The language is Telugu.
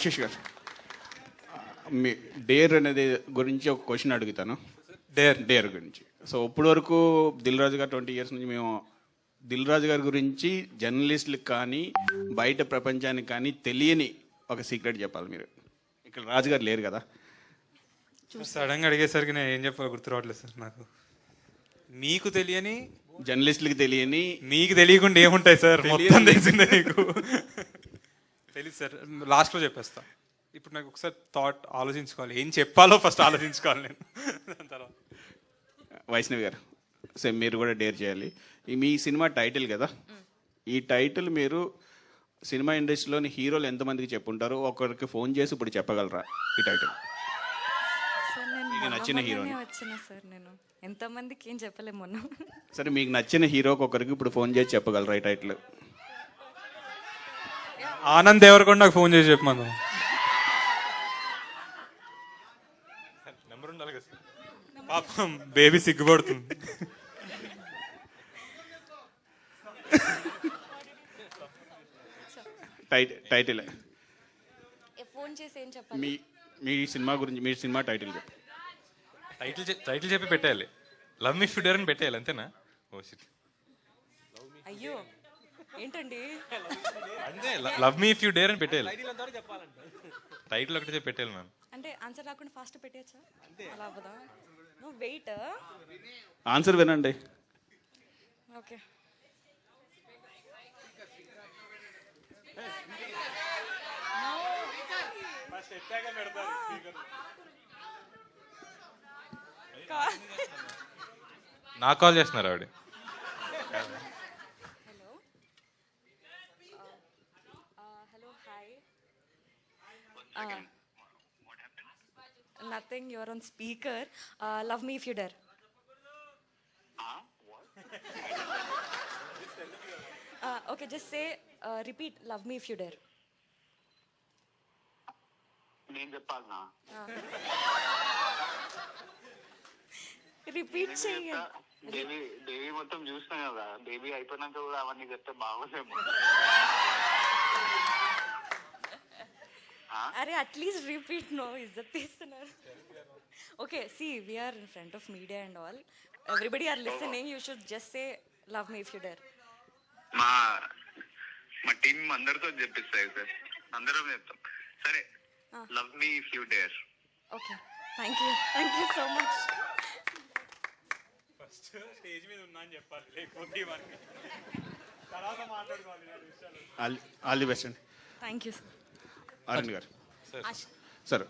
ఆశిష్ గారు, మీ డేర్ అనేది గురించి ఒక క్వశ్చన్ అడుగుతాను. డేర్ గురించి. సో ఇప్పటి వరకు దిల్ రాజు గారు 20 years నుంచి మేము దిల్ రాజు గారి గురించి జర్నలిస్టులకు కానీ బయట ప్రపంచానికి కానీ తెలియని ఒక సీక్రెట్ చెప్పాలి మీరు. ఇక్కడ రాజు గారు లేరు కదా. సడన్గా అడిగేసరికి నేను ఏం చెప్పాలో గుర్తు రావట్లేదు సార్ నాకు. మీకు తెలియని, జర్నలిస్టులకు తెలియని, మీకు తెలియకుండా ఏముంటాయి సార్? మొత్తం తెలిసిందే మీకు. తెలియదు సార్, లాస్ట్లో చెప్పేస్తా. ఇప్పుడు నాకు ఒకసారి ఆలోచించుకోవాలి, ఏం చెప్పాలో ఫస్ట్ ఆలోచించుకోవాలి నేను. దాని తర్వాత వైష్ణవి గారు, సేమ్ మీరు కూడా డేర్ చేయాలి. మీ సినిమా టైటిల్ కదా, ఈ టైటిల్ మీరు సినిమా ఇండస్ట్రీలోని హీరోలు ఎంతమందికి చెప్పుంటారు? ఒకరికి ఫోన్ చేసి ఇప్పుడు చెప్పగలరా ఈ టైటిల్? మీకు నచ్చిన హీరో సార్, నేను ఎంతమందికి ఏం చెప్పలేము మొన్న. సరే, మీకు నచ్చిన హీరోకి ఒకరికి ఇప్పుడు ఫోన్ చేసి చెప్పగలరా ఈ టైటిల్? ఆనంద్ దేవరకొండ నాకు ఫోన్ చేసి చెప్పమను. నెంబర్ ఉండాలి కదా, పాపం బేబీ సిగ్గుపడుతుంది. టైటిల్ ఫోన్ చేసి ఏం చెప్పాలి? మీ సినిమా గురించి, మీ సినిమా టైటిల్ చెప్పు. టైటిల్ చెప్పి పెట్టేయాలి. లవ్ మీ ఫ్యూడర్ అని పెట్టేయాలి, అంతేనా? Oh shit. అయ్యో ఏంటండి, అంతే, love me if you dare అని పెట్టేయాలి. టైటిల్ ఒకటి చెప్పి పెట్టేయాలి మ్యామ్. అంటే ఆన్సర్ రాకుండా ఫాస్ట్ పెట్టేయచ్చా? అలా అవ్వదా? నువ్వు వెయిట్. ఆన్సర్ వినండి. ఓకే. నాకు కాల్ చేస్తున్నారు ఆవిడ. Hello hello hi. Nothing, your on speaker. Love me if you dare. Okay, just say repeat love me if you dare. నేను చెప్పాలనా? రిపీట్ చేయండి. దేవి మొత్తం చూసినా కదా, బేబీ అయిపోయినాక కూడా అవన్నీ చెప్తే బాగోదేమో. అరే అట్లీస్ట్ రిపీట్. నో, ఇజ్జత్ తీస్తున్నారు. Okay, see we're in front of media and all, everybody are listening. You should just say love me if you dare. మా టీం అందరితో చెప్పిస్తాయి సార్, అందరం చెప్తాం. సరే, love me if you dare. Okay, thank you so much. First stage మీద ఉన్నా అని చెప్పాలి, లేకపోతే తర్వాత మాట్లాడుకోవాలి. ఆల్ ది బెస్ట్ అండి. Thank you sir. అరుణ్ గారు ఆశ. సార్